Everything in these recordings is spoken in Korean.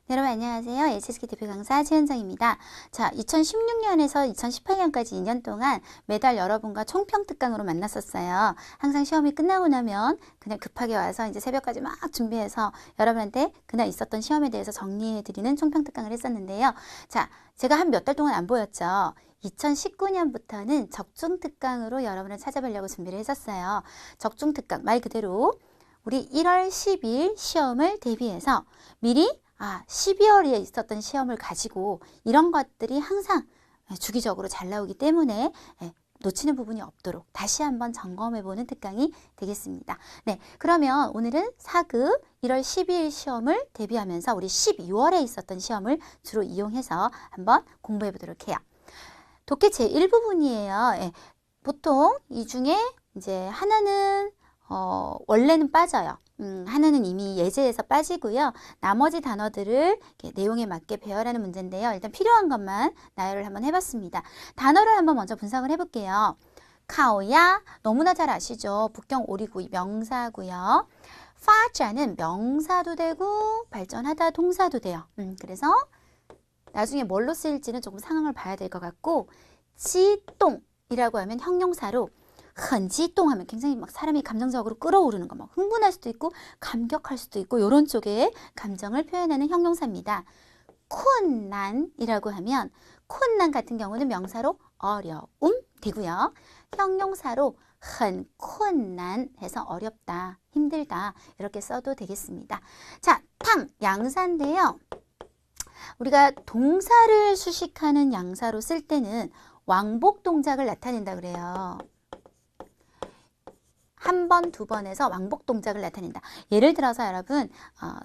여러분 안녕하세요. HSK 대표 강사 최은정입니다. 자, 2016년에서 2018년까지 2년 동안 매달 여러분과 총평특강으로 만났었어요. 항상 시험이 끝나고 나면 그냥 급하게 와서 이제 새벽까지 막 준비해서 여러분한테 그날 있었던 시험에 대해서 정리해드리는 총평특강을 했었는데요. 자, 제가 한 몇 달 동안 안 보였죠. 2019년부터는 적중특강으로 여러분을 찾아뵈려고 준비를 했었어요. 적중특강 말 그대로 우리 1월 10일 시험을 대비해서 미리 12월에 있었던 시험을 가지고 이런 것들이 항상 주기적으로 잘 나오기 때문에 놓치는 부분이 없도록 다시 한번 점검해보는 특강이 되겠습니다. 네, 그러면 오늘은 4급 1월 12일 시험을 대비하면서 우리 12월에 있었던 시험을 주로 이용해서 한번 공부해보도록 해요. 독해 제1부분이에요. 보통 이 중에 이제 하나는 원래는 빠져요. 하나는 이미 예제에서 빠지고요. 나머지 단어들을 내용에 맞게 배열하는 문제인데요. 일단 필요한 것만 나열을 한번 해봤습니다. 단어를 한번 먼저 분석을 해볼게요. 카오야, 너무나 잘 아시죠? 북경 오리구이 명사고요. 파자는 명사도 되고 발전하다 동사도 돼요. 그래서 나중에 뭘로 쓰일지는 조금 상황을 봐야 될 것 같고, 지동이라고 하면 형용사로 很激动 하면 굉장히 막 사람이 감정적으로 끌어오르는 거, 막 흥분할 수도 있고 감격할 수도 있고 이런 쪽의 감정을 표현하는 형용사입니다. 쿤난이라고 하면 쿤난 같은 경우는 명사로 어려움 되고요. 형용사로 很困难 해서 어렵다, 힘들다 이렇게 써도 되겠습니다. 자, 탕 양사인데요. 우리가 동사를 수식하는 양사로 쓸 때는 왕복 동작을 나타낸다 그래요. 한 번, 두 번에서 왕복 동작을 나타낸다. 예를 들어서 여러분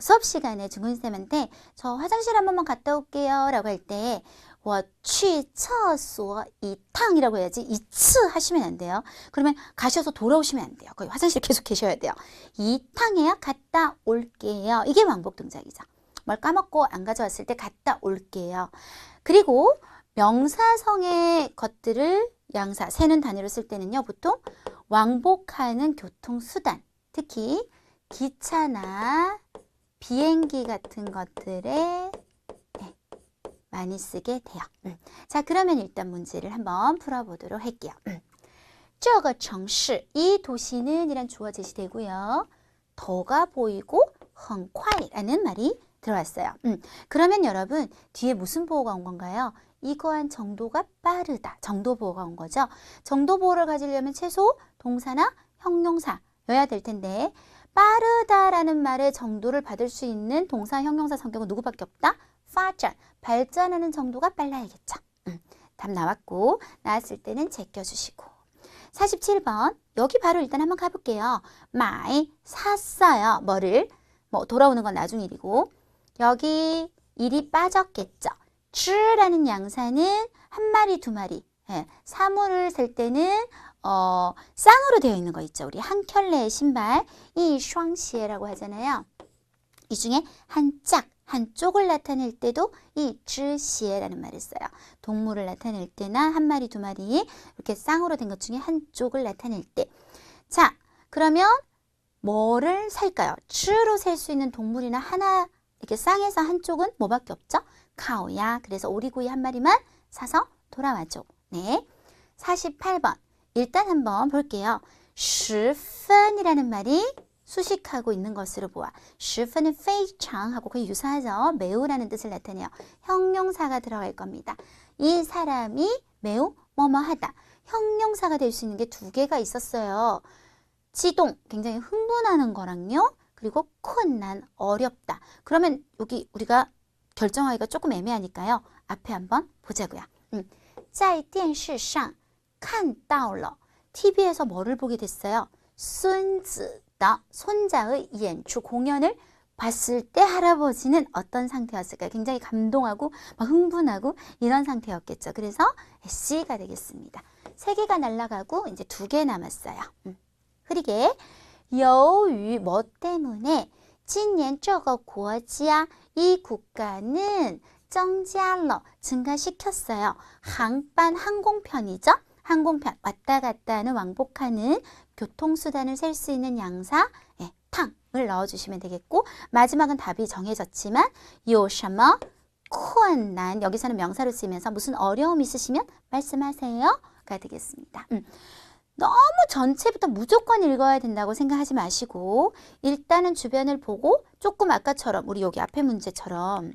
수업 시간에 중근쌤한테 저 화장실 한 번만 갔다 올게요 라고 할 때 我去厕所一趟이라고 해야지 2次하시면 안 돼요. 그러면 가셔서 돌아오시면 안 돼요. 거기 화장실에 계속 계셔야 돼요. 2탕에요. 갔다 올게요. 이게 왕복 동작이죠. 뭘 까먹고 안 가져왔을 때 갔다 올게요. 그리고 명사성의 것들을 양사, 세는 단위로 쓸 때는요. 보통 왕복하는 교통수단, 특히 기차나 비행기 같은 것들에 많이 쓰게 돼요. 자, 그러면 일단 문제를 한번 풀어보도록 할게요. 这个城市, 이 도시는 이란 주어 제시되고요. 더가 보이고 很快라는 말이 들어왔어요. 그러면 여러분 뒤에 무슨 보호가 온 건가요? 이거한 정도가 빠르다. 정도 보호가 온 거죠. 정도 보호를 가지려면 최소 동사나 형용사여야 될 텐데 빠르다라는 말의 정도를 받을 수 있는 동사, 형용사 성격은 누구밖에 없다? 파전, 발전하는 정도가 빨라야겠죠. 답 나왔고 나왔을 때는 제껴주시고 47번 여기 바로 일단 한번 가볼게요. 많이 샀어요. 뭐를? 뭐 돌아오는 건 나중 일이고 여기 일이 빠졌겠죠. 쯔라는 양사는 한 마리, 두 마리. 사물을 셀 때는 쌍으로 되어 있는 거 있죠. 우리 한 켤레의 신발, 이 슈앙시에라고 하잖아요. 이 중에 한 짝, 한쪽을 나타낼 때도 이 쯔시에라는 말을 써요. 동물을 나타낼 때나 한 마리, 두 마리 이렇게 쌍으로 된 것 중에 한쪽을 나타낼 때. 자, 그러면 뭐를 살까요? 쯔로 셀 수 있는 동물이나 하나 이렇게 쌍에서 한쪽은 뭐밖에 없죠? 카오야. 그래서 오리구이 한 마리만 사서 돌아와줘. 네. 48번. 일단 한번 볼게요. 10分이라는 말이 수식하고 있는 것으로 보아. 10分은 非常 하고 거의 유사하죠. 매우라는 뜻을 나타내요. 형용사가 들어갈 겁니다. 이 사람이 매우 뭐뭐하다. 형용사가 될 수 있는 게 두 개가 있었어요. 지동, 굉장히 흥분하는 거랑요. 그리고 困难, 어렵다. 그러면 여기 우리가 결정하기가 조금 애매하니까요. 앞에 한번 보자고요. 在电视上看到了. TV에서 뭐를 보게 됐어요? 孙子的, 손자의 演出, 공연을 봤을 때 할아버지는 어떤 상태였을까요? 굉장히 감동하고 막 흥분하고 이런 상태였겠죠. 그래서 C가 되겠습니다. 3개가 날아가고 이제 2개 남았어요. 흐리게. 由于뭐 때문에 今年这个国家, 이 국가는 增加了, 증가시켰어요. 항반, 항공편이죠. 항공편, 왔다 갔다 하는 왕복하는 교통수단을 셀 수 있는 양사, 탕, 을 넣어주시면 되겠고 마지막은 답이 정해졌지만 有什么困难 여기서는 명사로 쓰이면서 무슨 어려움 있으시면 말씀하세요 가 되겠습니다. 너무 전체부터 무조건 읽어야 된다고 생각하지 마시고 일단은 주변을 보고 조금 아까처럼 우리 여기 앞에 문제처럼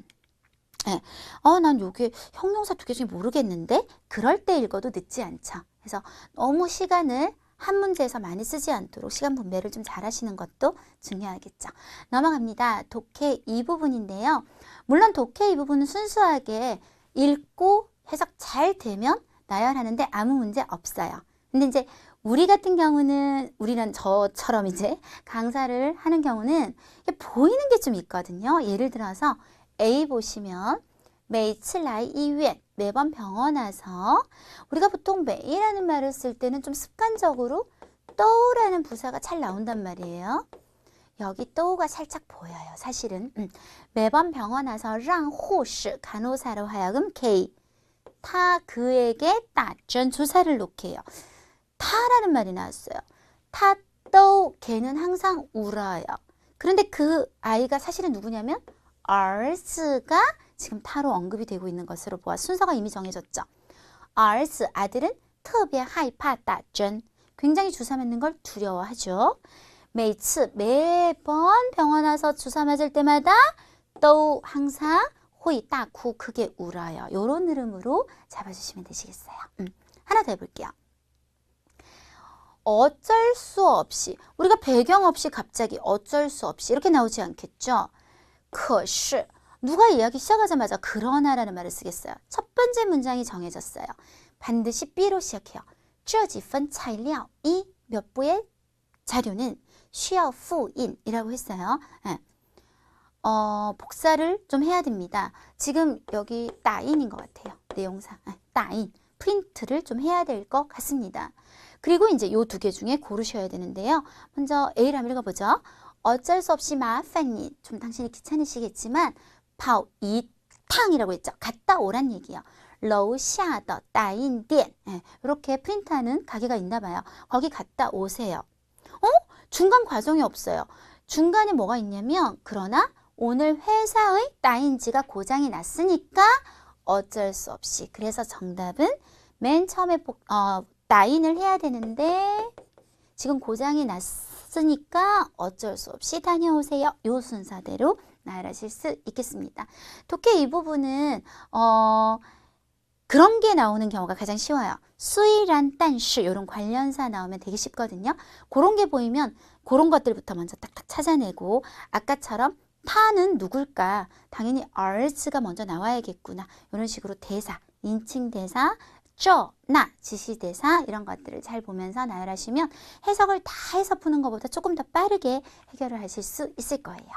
난 여기 형용사 2개 중에 모르겠는데 그럴 때 읽어도 늦지 않죠. 그래서 너무 시간을 한 문제에서 많이 쓰지 않도록 시간 분배를 좀 잘 하시는 것도 중요하겠죠. 넘어갑니다. 독해 이 부분인데요. 물론 독해 이 부분은 순수하게 읽고 해석 잘 되면 나열하는데 아무 문제 없어요. 근데 이제 우리 같은 경우는 우리는 저처럼 이제 강사를 하는 경우는 보이는 게 좀 있거든요. 예를 들어서 A 보시면 每次来医院 매번 병원 와서 우리가 보통 매이라는 말을 쓸 때는 좀 습관적으로 또라는 부사가 잘 나온단 말이에요. 여기 또가 살짝 보여요. 사실은 매번 병원 와서 让护士 간호사로 하여금 K 타 그에게 따전 주사를 놓게 해요. 타라는 말이 나왔어요. 타 또 걔는 항상 울어요. 그런데 그 아이가 사실은 누구냐면兒子가 지금 타로 언급이 되고 있는 것으로 보아 순서가 이미 정해졌죠.兒子 아들은 特别害怕打针 굉장히 주사 맞는 걸 두려워하죠. 每次 매번 병원 와서 주사 맞을 때마다 또 항상 会大哭 크게 울어요. 이런 흐름으로 잡아주시면 되시겠어요. 하나 더 해볼게요. 어쩔 수 없이 우리가 배경 없이 갑자기 어쩔 수 없이 이렇게 나오지 않겠죠. 可是 누가 이야기 시작하자마자 그러나라는 말을 쓰겠어요. 첫 번째 문장이 정해졌어요. 반드시 B로 시작해요. 这几份材料 이 몇 부의 자료는 需要复印 이라고 했어요. 복사를 좀 해야 됩니다. 지금 여기 따인인 것 같아요. 내용상 따인 프린트를 좀 해야 될 것 같습니다. 그리고 이제 요 2개 중에 고르셔야 되는데요. 먼저 A를 한번 읽어보죠. 어쩔 수 없이 마烦你 좀 당신이 귀찮으시겠지만 跑一趟이라고 했죠. 갔다 오란 얘기예요. 楼下的打印店 이렇게 프린트하는 가게가 있나 봐요. 거기 갔다 오세요. 중간 과정이 없어요. 중간에 뭐가 있냐면 그러나 오늘 회사의 따인지가 고장이 났으니까 어쩔 수 없이 그래서 정답은 맨 처음에 따인을 해야 되는데 지금 고장이 났으니까 어쩔 수 없이 다녀오세요. 요 순서대로 나열하실 수 있겠습니다. 독해 이 부분은 그런 게 나오는 경우가 가장 쉬워요. 수이란 딴시 이런 관련사 나오면 되게 쉽거든요. 그런 게 보이면 그런 것들부터 먼저 딱딱 찾아내고 아까처럼 타는 누굴까? 당연히兒子가 먼저 나와야겠구나. 이런 식으로 대사, 인칭 대사, 나 지시대사 이런 것들을 잘 보면서 나열하시면 해석을 다 해서 푸는 것보다 조금 더 빠르게 해결을 하실 수 있을 거예요.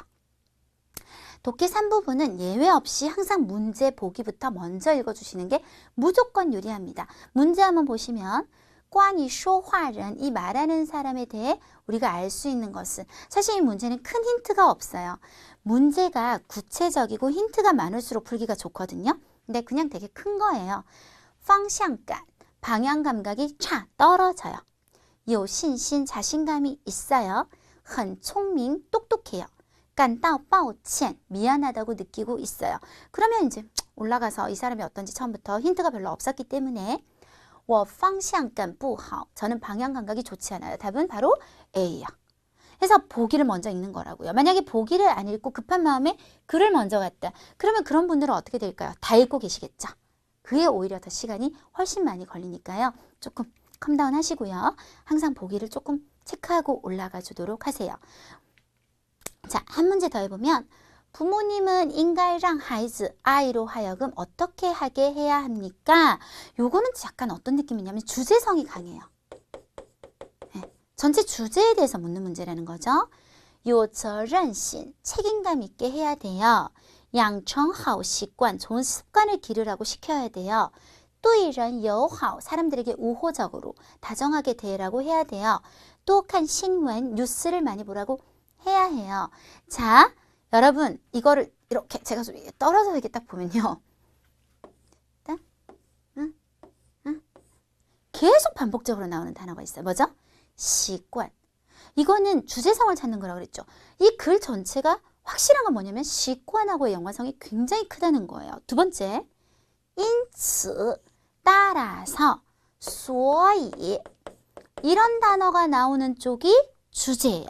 독해 3부분은 예외 없이 항상 문제 보기부터 먼저 읽어주시는 게 무조건 유리합니다. 문제 한번 보시면 关于说话人 이 말하는 사람에 대해 우리가 알 수 있는 것은 사실 이 문제는 큰 힌트가 없어요. 문제가 구체적이고 힌트가 많을수록 풀기가 좋거든요. 근데 그냥 되게 큰 거예요. 方向感 방향 감각이 떨어져요. 有信心 자신감이 있어요. 很聪明 똑똑해요. 感到抱歉 미안하다고 느끼고 있어요. 그러면 이제 올라가서 이 사람이 어떤지 처음부터 힌트가 별로 없었기 때문에 我方向感不好 저는 방향 감각이 좋지 않아요. 답은 바로 A요. 해서 보기를 먼저 읽는 거라고요. 만약에 보기를 안 읽고 급한 마음에 글을 먼저 갔다. 그러면 그런 분들은 어떻게 될까요? 다 읽고 계시겠죠. 그게 오히려 더 시간이 훨씬 많이 걸리니까요. 조금 컴다운 하시고요. 항상 보기를 조금 체크하고 올라가 주도록 하세요. 자, 한 문제 더 해보면 부모님은 应该让孩子 아이로 하여금 어떻게 하게 해야 합니까? 요거는 약간 어떤 느낌이냐면 주제성이 강해요. 전체 주제에 대해서 묻는 문제라는 거죠. 有责任心 책임감 있게 해야 돼요. 养成好习惯 좋은 습관을 기르라고 시켜야 돼요. 对人友好 사람들에게 우호적으로 다정하게 대하라고 해야 돼요. 多看新闻 뉴스를 많이 보라고 해야 해요. 자, 여러분 이거를 이렇게 제가 좀 떨어져 이렇게 딱 보면요. 계속 반복적으로 나오는 단어가 있어요. 뭐죠? 习惯. 이거는 주제성을 찾는 거라고 그랬죠. 이 글 전체가 확실한 건 뭐냐면 시관하고의 연관성이 굉장히 크다는 거예요. 두 번째, 因此 따라서 所以 이런 단어가 나오는 쪽이 주제예요.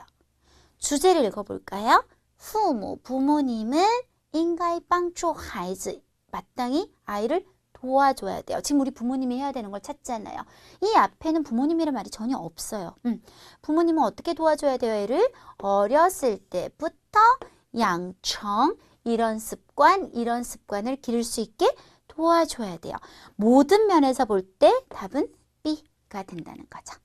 주제를 읽어볼까요? 父母 부모님은 应该帮助孩子 마땅히 아이를 도와줘야 돼요. 지금 우리 부모님이 해야 되는 걸 찾잖아요. 이 앞에는 부모님이란 말이 전혀 없어요. 부모님은 어떻게 도와줘야 돼요? 애를 어렸을 때부터 양청 이런 습관을 기를 수 있게 도와줘야 돼요. 모든 면에서 볼 때 답은 B가 된다는 거죠.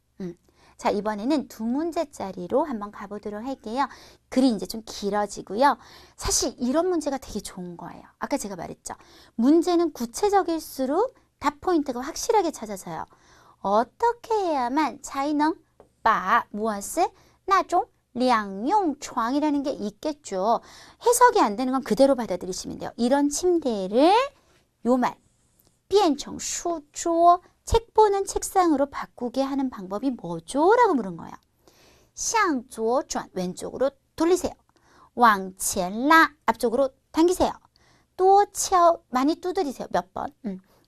자, 이번에는 두 문제짜리로 한번 가보도록 할게요. 글이 이제 좀 길어지고요. 사실 이런 문제가 되게 좋은 거예요. 아까 제가 말했죠. 문제는 구체적일수록 답 포인트가 확실하게 찾아져요. 어떻게 해야만 才能把 무엇을 那种 량용床이라는 게 있겠죠. 해석이 안 되는 건 그대로 받아들이시면 돼요. 이런 침대를 요 말 变成书桌 책 보는 책상으로 바꾸게 하는 방법이 뭐죠? 라고 물은 거예요. 向左转 왼쪽으로 돌리세요. 往前拉 앞쪽으로 당기세요. 多敲 많이 두드리세요. 몇 번.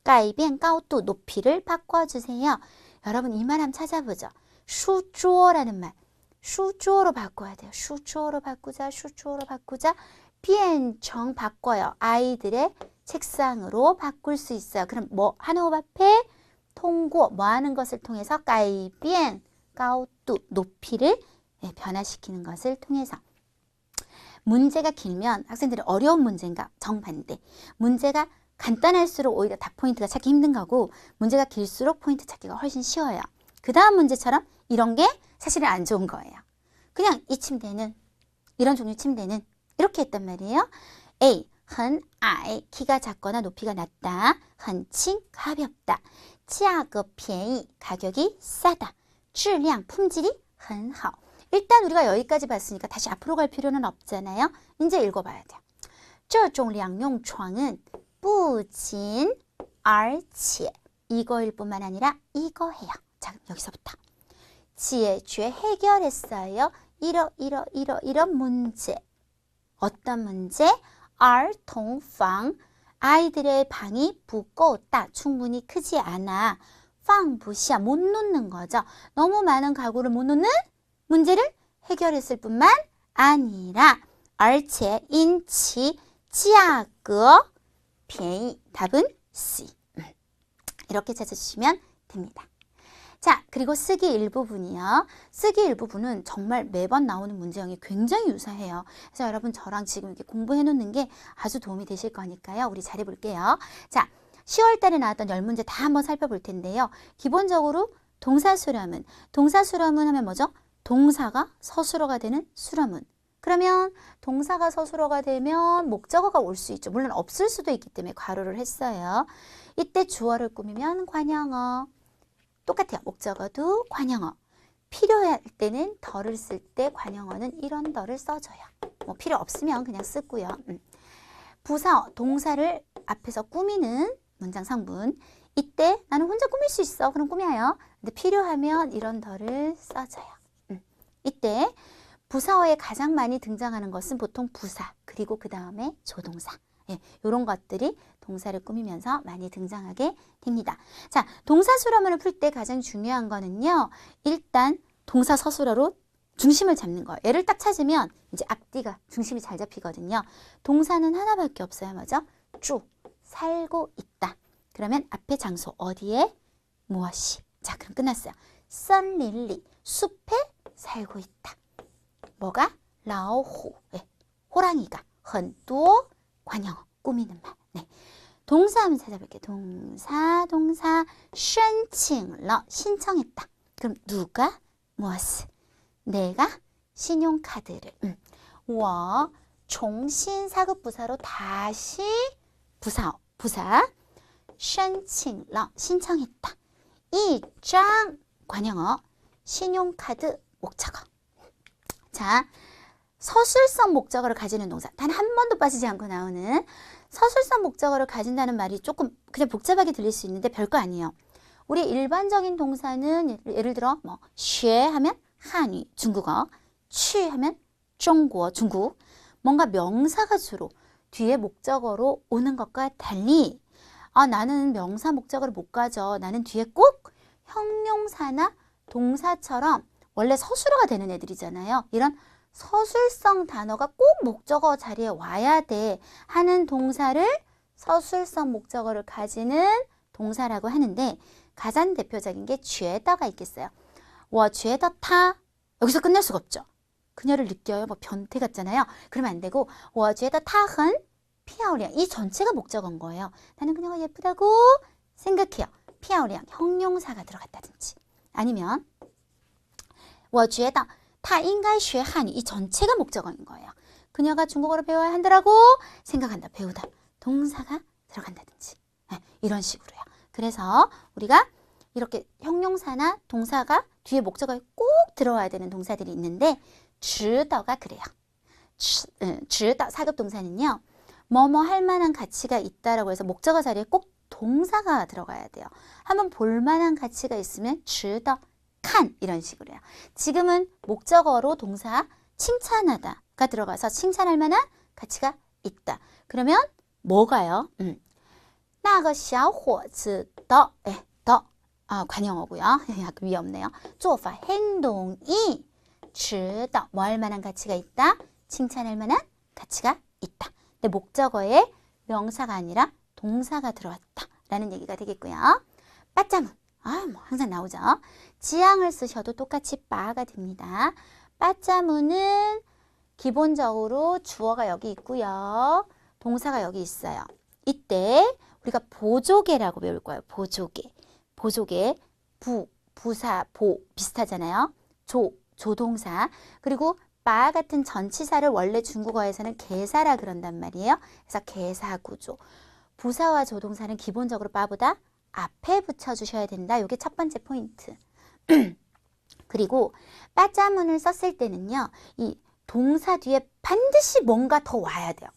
改变高度 높이를 바꿔주세요. 여러분 이 말 한번 찾아보죠. 书桌라는 말. 书桌로 바꿔야 돼요. 书桌로 바꾸자. 书桌로 바꾸자. 变成 바꿔요. 아이들의 책상으로 바꿀 수 있어요. 그럼 뭐 한 호흡 앞에 통고 뭐 하는 것을 통해서 改变 高度 높이를 변화시키는 것을 통해서 문제가 길면 학생들이 어려운 문제인가 정반대 문제가 간단할수록 오히려 답 포인트가 찾기 힘든 거고 문제가 길수록 포인트 찾기가 훨씬 쉬워요. 그 다음 문제처럼 이런 게 사실은 안 좋은 거예요. 그냥 이 침대는 이런 종류 침대는 이렇게 했단 말이에요. A 很矮 키가 작거나 높이가 낮다. 很轻 가볍다. 价格便宜 가격이 싸다. 质量 품질이 很好. 일단 우리가 여기까지 봤으니까 다시 앞으로 갈 필요는 없잖아요. 이제 읽어봐야 돼요. 这种两用床은 不仅而且 이거일 뿐만 아니라 이거해요. 자, 그럼 여기서부터 解决 해결했어요. 이런 문제. 어떤 문제? 儿童房 아이들의 방이 不够大 충분히 크지 않아. 放不下 못 놓는 거죠. 너무 많은 가구를 못 놓는 문제를 해결했을 뿐만 아니라 而且因其价格便宜 답은 C. 이렇게 찾아주시면 됩니다. 자, 그리고 쓰기 일부분이요. 쓰기 일부분은 정말 매번 나오는 문제형이 굉장히 유사해요. 그래서 여러분 저랑 지금 이렇게 공부해 놓는 게 아주 도움이 되실 거니까요. 우리 잘해 볼게요. 자, 10월 달에 나왔던 10문제 다 한번 살펴볼 텐데요. 기본적으로 동사수렴은 하면 뭐죠? 동사가 서술어가 되는 수렴은. 그러면 동사가 서술어가 되면 목적어가 올 수 있죠. 물론 없을 수도 있기 때문에 괄호를 했어요. 이때 주어를 꾸미면 관형어. 똑같아요. 목적어도 관형어. 필요할 때는 덜을 쓸 때 관형어는 이런 덜을 써줘요. 뭐 필요 없으면 그냥 쓰고요. 부사어, 동사를 앞에서 꾸미는 문장 성분. 이때 나는 혼자 꾸밀 수 있어. 그럼 꾸며요. 근데 필요하면 이런 덜을 써줘요. 이때 부사어에 가장 많이 등장하는 것은 보통 부사, 그리고 그 다음에 조동사. 이런 것들이 동사를 꾸미면서 많이 등장하게 됩니다. 자, 동사 수렴을 풀 때 가장 중요한 거는요. 일단 동사 서술어로 중심을 잡는 거예요. 얘를 딱 찾으면 이제 앞뒤가 중심이 잘 잡히거든요. 동사는 하나밖에 없어요. 맞아? 쭉 살고 있다. 그러면 앞에 장소 어디에 무엇이. 자, 그럼 끝났어요. 썬릴리 숲에 살고 있다. 뭐가? 라오호 호랑이가. 很多 관형어 꾸미는 말. 네. 동사 한번 찾아볼게요. 동사 申请了 신청했다. 그럼 누가 무엇을? 내가 신용카드를. 我重新 사급부사로 다시 부사 申请了 신청했다. 一张 관형어 신용카드 목적어. 자, 서술성 목적어를 가지는 동사. 단 한 번도 빠지지 않고 나오는 서술성 목적어를 가진다는 말이 조금 그냥 복잡하게 들릴 수 있는데 별거 아니에요. 우리 일반적인 동사는 예를 들어 뭐学 하면 한유, 중국어. 去 하면 中国, 중국. 뭔가 명사가 주로 뒤에 목적어로 오는 것과 달리 나는 명사 목적어를 못 가져. 나는 뒤에 꼭 형용사나 동사처럼 원래 서술어가 되는 애들이잖아요. 이런 서술성 단어가 꼭 목적어 자리에 와야 돼 하는 동사를 서술성 목적어를 가지는 동사라고 하는데 가장 대표적인 게 觉得가 있겠어요. 我觉得他 여기서 끝날 수가 없죠. 그녀를 느껴요. 뭐 변태 같잖아요. 그러면 안 되고 我觉得她很漂亮 이 전체가 목적어인 거예요. 나는 그녀가 예쁘다고 생각해요. 漂亮 형용사가 들어갔다든지 아니면 我觉得他应该学汉语 이 전체가 목적어인 거예요. 그녀가 중국어를 배워야 한다라고 생각한다. 배우다. 동사가 들어간다든지 이런 식으로요. 그래서 우리가 이렇게 형용사나 동사가 뒤에 목적어에 꼭 들어와야 되는 동사들이 있는데 值得가 그래요. 值得 사급 동사는요. 뭐뭐 할 만한 가치가 있다라고 해서 목적어 자리에 꼭 동사가 들어가야 돼요. 한번 볼 만한 가치가 있으면 值得看 이런 식으로요. 지금은 목적어로 동사 칭찬하다가 들어가서 칭찬할 만한 가치가 있다. 그러면 뭐가요? 那个小伙子的 관용어고요. 약간 위험네요. 做法 행동이 值得 뭐 할 만한 가치가 있다. 칭찬할 만한 가치가 있다. 근데 목적어에 명사가 아니라 동사가 들어왔다라는 얘기가 되겠고요. 빠짜문 뭐 항상 나오죠. 지향을 쓰셔도 똑같이 빠가 됩니다. 빠짜문은 기본적으로 주어가 여기 있고요. 동사가 여기 있어요. 이때 우리가 보조개라고 배울 거예요. 보조개. 보조개, 부사, 보 비슷하잖아요. 조동사. 그리고 빠 같은 전치사를 원래 중국어에서는 개사라 그런단 말이에요. 그래서 개사 구조. 부사와 조동사는 기본적으로 빠보다 앞에 붙여주셔야 된다. 이게 첫 번째 포인트. 그리고 빠짜문을 썼을 때는요. 이 동사 뒤에 반드시 뭔가 더 와야 돼요.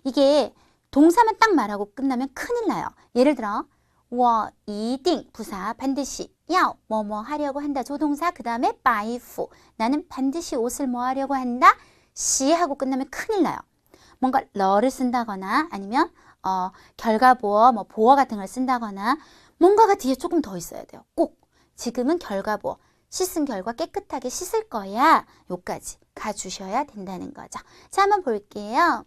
이게 동사만 딱 말하고 끝나면 큰일 나요. 예를 들어 我一定 부사 반드시 要 뭐뭐 하려고 한다. 조동사 그 다음에 白服 나는 반드시 옷을 뭐 하려고 한다. 시 하고 끝나면 큰일 나요. 뭔가 러를 쓴다거나 아니면 결과보어 뭐 보어 같은 걸 쓴다거나 뭔가가 뒤에 조금 더 있어야 돼요. 꼭 지금은 결과보어 씻은 결과 깨끗하게 씻을 거야. 요까지 가주셔야 된다는 거죠. 자 한번 볼게요.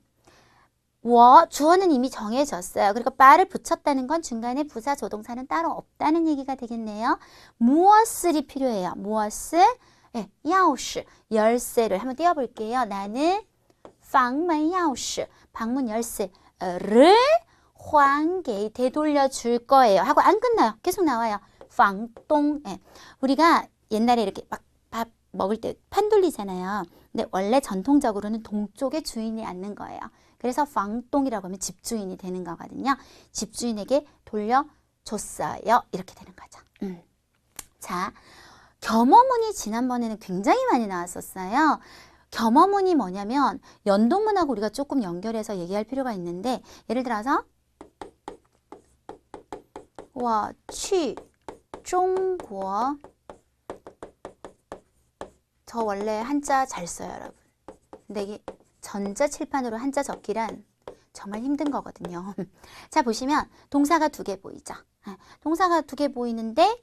주어는 이미 정해졌어요. 그리고 빠를 붙였다는 건 중간에 부사 조동사는 따로 없다는 얘기가 되겠네요. 무엇을이 필요해요? 무엇을? 네, 钥匙 열쇠를 한번 띄워볼게요. 나는 房门钥匙 방문 열쇠를 还给 되돌려 줄 거예요. 하고 안 끝나요. 계속 나와요. 房东 우리가 옛날에 이렇게 막 밥 먹을 때 판 돌리잖아요. 근데 원래 전통적으로는 동쪽에 주인이 앉는 거예요. 그래서 방동이라고 하면 집주인이 되는 거거든요. 집주인에게 돌려줬어요. 이렇게 되는 거죠. 자, 겸어문이 지난번에는 굉장히 많이 나왔었어요. 겸어문이 뭐냐면 연동문하고 우리가 조금 연결해서 얘기할 필요가 있는데 예를 들어서 我去中国 저 원래 한자 잘 써요, 여러분. 근데 이게 전자칠판으로 한자 적기란 정말 힘든 거거든요. 자, 보시면 동사가 2개 보이죠? 동사가 2개 보이는데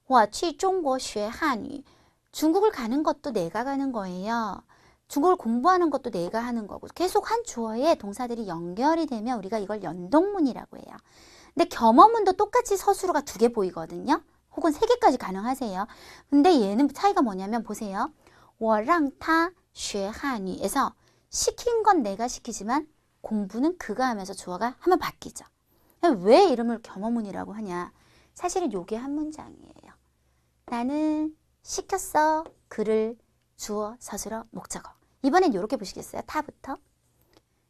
我去中国学汉语 중국을 가는 것도 내가 가는 거예요. 중국을 공부하는 것도 내가 하는 거고 계속 한 주어에 동사들이 연결이 되면 우리가 이걸 연동문이라고 해요. 근데 겸어문도 똑같이 서술어가 2개 보이거든요. 혹은 3개까지 가능하세요. 근데 얘는 차이가 뭐냐면 보세요. 我让他学汉语 에서 시킨 건 내가 시키지만 공부는 그가 하면서 주어가 한번 바뀌죠. 왜 이름을 겸어문이라고 하냐. 사실은 요게 한 문장이에요. 나는 시켰어. 그를 주어, 서술어, 목적어. 이번엔 이렇게 보시겠어요? 타부터.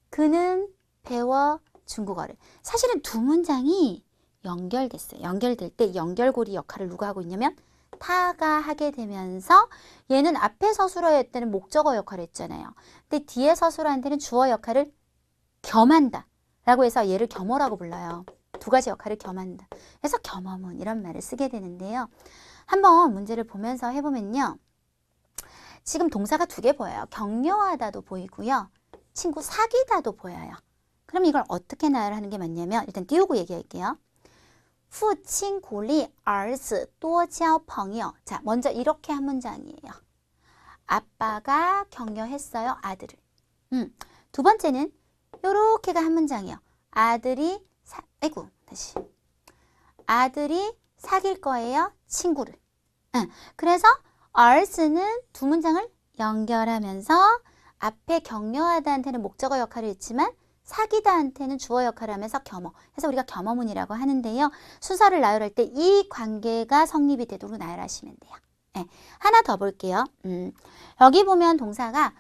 그는 배워 중국어를. 사실은 2문장이 연결됐어요. 연결될 때 연결고리 역할을 누가 하고 있냐면 타가 하게 되면서 얘는 앞에 서술어일 때는 목적어 역할을 했잖아요. 근데 뒤에 서술어한테는 주어 역할을 겸한다 라고 해서 얘를 겸어라고 불러요. 2가지 역할을 겸한다. 그래서 겸어문 이런 말을 쓰게 되는데요. 한번 문제를 보면서 해보면요. 지금 동사가 두 개 보여요. 격려하다도 보이고요. 친구 사귀다도 보여요. 그럼 이걸 어떻게 나열하는 게 맞냐면 일단 띄우고 얘기할게요. 父亲鼓励儿子多交朋友. 자, 먼저 이렇게 한 문장이에요. 아빠가 격려했어요, 아들을. 두 번째는 요렇게가 한 문장이에요. 아들이 사귈 거예요, 친구를. 그래서兒子는 두 문장을 연결하면서 앞에 격려하다한테는 목적어 역할을 했지만 사귀다한테는 주어 역할을 하면서 겸어. 그래서 우리가 겸어문이라고 하는데요. 순서를 나열할 때 이 관계가 성립이 되도록 나열하시면 돼요. 네. 하나 더 볼게요. 여기 보면 동사가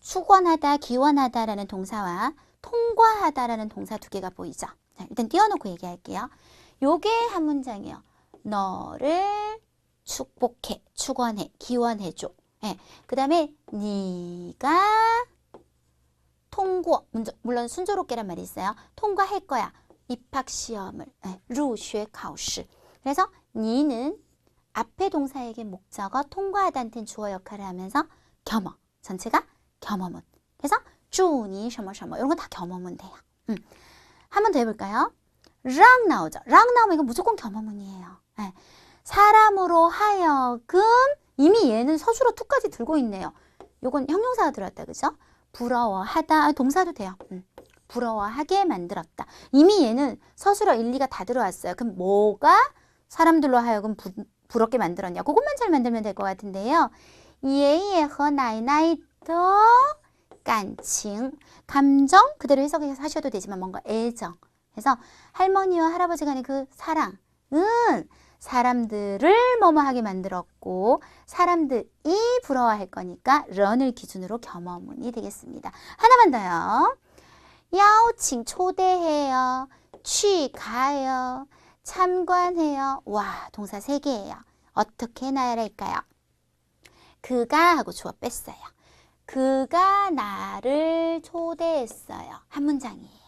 축원하다, 기원하다라는 동사와 통과하다라는 동사 두 개가 보이죠. 자, 일단 띄워놓고 얘기할게요. 요게 한 문장이에요. 너를 축복해, 축원해, 기원해줘. 네. 그 다음에 네가 물론 순조롭게란 말이 있어요. 통과할 거야. 입학시험을. 入学考试. 그래서 니는 앞에 동사에게 목적어, 통과하다한테는 주어 역할을 하면서 겸어. 전체가 겸어문. 그래서 祝你什么什么 이런 거 다 겸어문 돼요. 한 번 더 해볼까요? 랑 나오죠. 랑 나오면 이건 무조건 겸어문이에요. 네. 사람으로 하여금 이미 얘는 서술어 투까지 들고 있네요. 요건 형용사가 들어왔다. 그죠? 부러워하다. 동사도 돼요. 부러워하게 만들었다. 이미 얘는 서술어 1, 2가 다 들어왔어요. 그럼 뭐가 사람들로 하여금 부럽게 만들었냐. 그것만 잘 만들면 될 것 같은데요. 爷爷和奶奶的感情. 감정 그대로 해석해서 하셔도 되지만 뭔가 애정. 그래서 할머니와 할아버지 간의 그 사랑은 사람들을 뭐뭐하게 만들었고 사람들이 부러워할 거니까 런을 기준으로 겸어문이 되겠습니다. 하나만 더요. 야오칭 초대해요. 취 가요. 참관해요. 와, 동사 3개예요. 어떻게 나열할까요? 그가 하고 주어 뺐어요. 그가 나를 초대했어요. 한 문장이에요.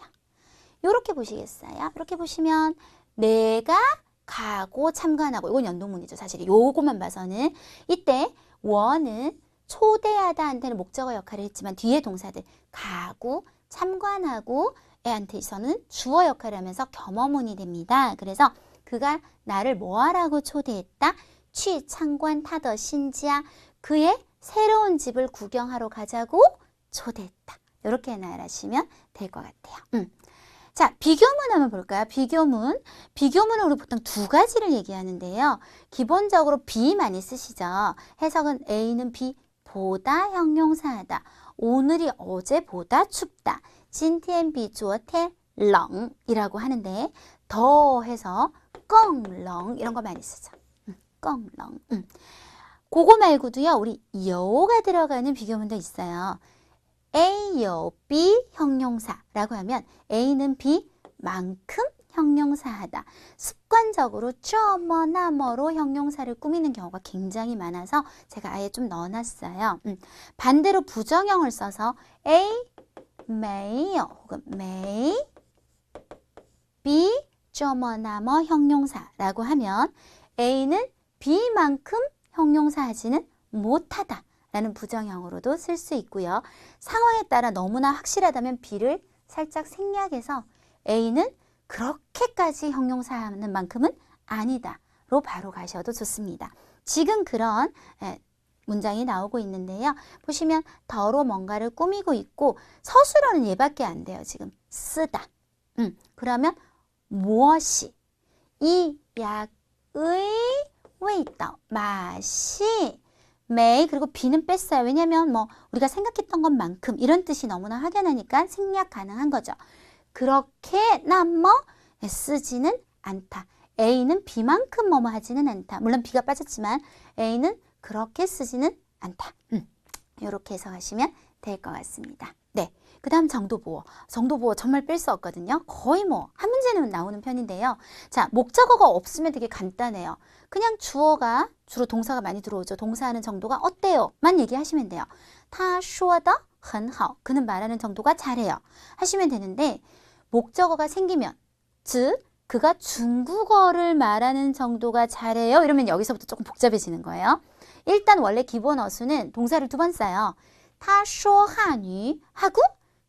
이렇게 보시겠어요? 이렇게 보시면 내가 가고 참관하고 이건 연동문이죠. 사실 요것만 봐서는 이때 원은 초대하다 한테는 목적어 역할을 했지만 뒤에 동사들 가고 참관하고 애한테서는 주어 역할을 하면서 겸어문이 됩니다. 그래서 그가 나를 뭐하라고 초대했다? 취 참관 타더 신지야. 그의 새로운 집을 구경하러 가자고 초대했다. 이렇게 나열하시면 될 것 같아요. 자, 비교문 한번 볼까요? 비교문. 비교문은 우리 보통 두 가지를 얘기하는데요. 기본적으로 비 많이 쓰시죠. 해석은 A는 비보다 형용사하다. 오늘이 어제보다 춥다. 今天比昨天冷이라고 하는데 더 해서 更冷 이런 거 많이 쓰죠. 更冷. 그거 말고도요. 우리 여가 들어가는 비교문도 있어요. A, 여, B 형용사라고 하면 A는 B만큼 형용사하다. 습관적으로 저머나머로 형용사를 꾸미는 경우가 굉장히 많아서 제가 아예 좀 넣어놨어요. 반대로 부정형을 써서 A, 没有 혹은 没 B, 저머나머 형용사라고 하면 A는 B만큼 형용사하지는 못하다. 라는 부정형으로도 쓸 수 있고요. 상황에 따라 너무나 확실하다면 B를 살짝 생략해서 A는 그렇게까지 형용사하는 만큼은 아니다로 바로 가셔도 좋습니다. 지금 그런 문장이 나오고 있는데요. 보시면 더로 뭔가를 꾸미고 있고 서술어는 얘밖에 안 돼요. 지금 쓰다. 그러면 무엇이 이 약의 웨이터 맛이 메이 그리고 비는 뺐어요. 왜냐면 뭐 우리가 생각했던 것만큼 이런 뜻이 너무나 확연하니까 생략 가능한 거죠. 그렇게 나뭐 쓰지는 않다. A는 B만큼 뭐뭐 하지는 않다. 물론 B가 빠졌지만 A는 그렇게 쓰지는 않다. 이렇게 해석하시면 될 것 같습니다. 네, 그 다음 정도보어. 정도보어 정말 뺄 수 없거든요. 거의 뭐 한 문제는 나오는 편인데요. 자, 목적어가 없으면 되게 간단해요. 그냥 주어가 주로 동사가 많이 들어오죠. 동사하는 정도가 어때요? 만 얘기하시면 돼요. 他说的很好. 그는 말하는 정도가 잘해요. 하시면 되는데 목적어가 생기면 즉 그가 중국어를 말하는 정도가 잘해요. 이러면 여기서부터 조금 복잡해지는 거예요. 일단 원래 기본 어수는 동사를 두 번 써요. 他说汉语 하고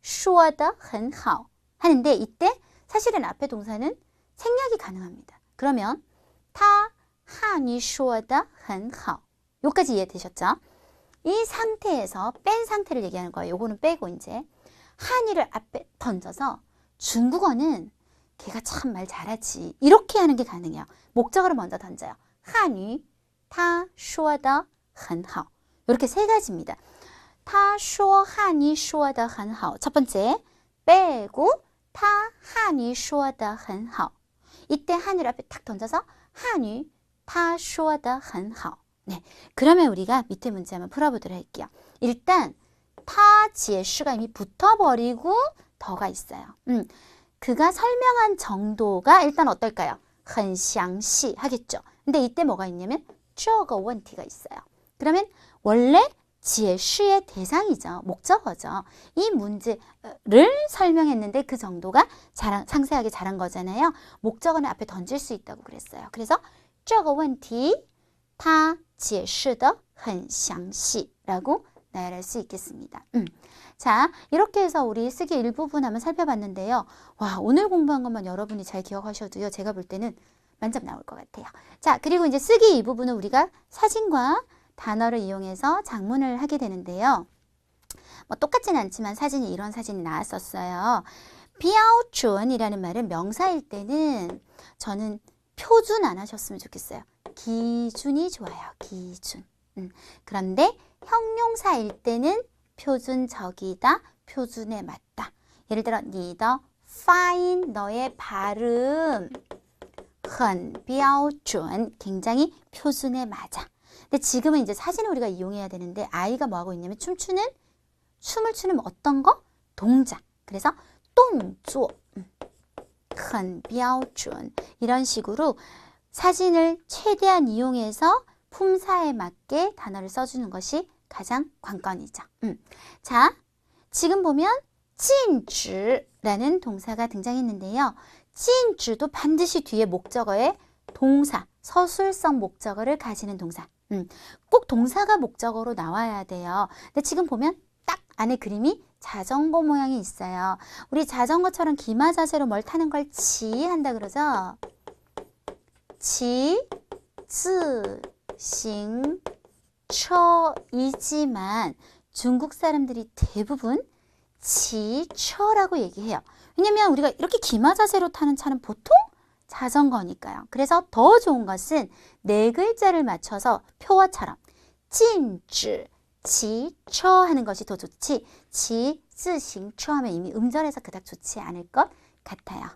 说得很好 하는데 이때 사실은 앞에 동사는 생략이 가능합니다. 그러면 他汉语说得很好 여기까지 이해되셨죠? 이 상태에서 뺀 상태를 얘기하는 거예요. 요거는 빼고 이제 한이를 앞에 던져서 중국어는 걔가 참 말 잘하지 이렇게 하는 게 가능해요. 목적어를 먼저 던져요. 한유, 他说得很好 이렇게 세 가지입니다. 他说汉语说得很好 첫 번째 빼고 他汉语说得很好 이때 한유를 앞에 탁 던져서 한유, 他说得很好 네, 그러면 우리가 밑에 문제 한번 풀어보도록 할게요. 일단 타 제시가 이미 붙어버리고 더가 있어요. 그가 설명한 정도가 일단 어떨까요? 很详细 하겠죠. 근데 이때 뭐가 있냐면 这个问题가 있어요. 그러면 원래 제시의 대상이죠. 목적어죠. 이 문제를 설명했는데 그 정도가 상세하게 잘한 거잖아요. 목적어는 앞에 던질 수 있다고 그랬어요. 그래서 这个问题他解释得很详细 라고 나열할 수 있겠습니다. 자, 이렇게 해서 우리 쓰기 일부분 한번 살펴봤는데요. 와, 오늘 공부한 것만 여러분이 잘 기억하셔도요. 제가 볼 때는 만점 나올 것 같아요. 자, 그리고 이제 쓰기 이 부분은 우리가 사진과 단어를 이용해서 작문을 하게 되는데요. 뭐 똑같진 않지만 사진이 이런 사진이 나왔었어요. 标准이라는 말은 명사일 때는 저는 표준 안 하셨으면 좋겠어요. 기준이 좋아요. 기준. 그런데 형용사일 때는 표준적이다. 표준에 맞다. 예를 들어 你的发音 너의 발음 很标准 굉장히 표준에 맞아. 근데 지금은 이제 사진을 우리가 이용해야 되는데 아이가 뭐 하고 있냐면 춤을 추는 어떤 거? 동작. 그래서 动作很标准 이런 식으로 사진을 최대한 이용해서 품사에 맞게 단어를 써주는 것이 가장 관건이죠. 자, 지금 보면 禁止라는 동사가 등장했는데요. 禁止도 반드시 뒤에 목적어에 동사, 서술성 목적어를 가지는 동사. 꼭 동사가 목적어로 나와야 돼요. 근데 지금 보면 딱 안에 그림이 자전거 모양이 있어요. 우리 자전거처럼 기마 자세로 뭘 타는 걸 지 한다 그러죠? 지, zi, 싱, 처이지만 중국 사람들이 대부분 지처라고 얘기해요. 왜냐면 우리가 이렇게 기마 자세로 타는 차는 보통 자전거니까요. 그래서 더 좋은 것은 네 글자를 맞춰서 표어처럼 禁止 지처 하는 것이 더 좋지 지, zi, 싱, 처 하면 이미 음절에서 그닥 좋지 않을 것 같아요.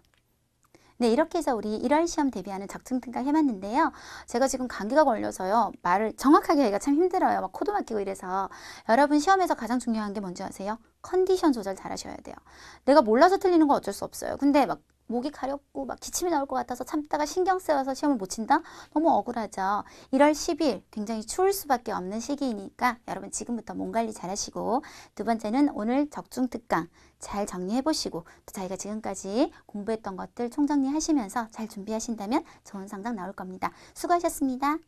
네, 이렇게 해서 우리 1월 시험 대비하는 적중특강 해봤는데요. 제가 지금 감기가 걸려서요. 말을 정확하게 하기가 참 힘들어요. 막 코도 막히고 이래서. 여러분 시험에서 가장 중요한 게 뭔지 아세요? 컨디션 조절 잘 하셔야 돼요. 내가 몰라서 틀리는 건 어쩔 수 없어요. 근데 막 목이 가렵고 막 기침이 나올 것 같아서 참다가 신경 쓰여서 시험을 못 친다? 너무 억울하죠. 1월 10일 굉장히 추울 수밖에 없는 시기이니까 여러분 지금부터 몸 관리 잘 하시고 두 번째는 오늘 적중특강 잘 정리해 보시고 또 저희가 지금까지 공부했던 것들 총정리 하시면서 잘 준비하신다면 좋은 성적 나올 겁니다. 수고하셨습니다.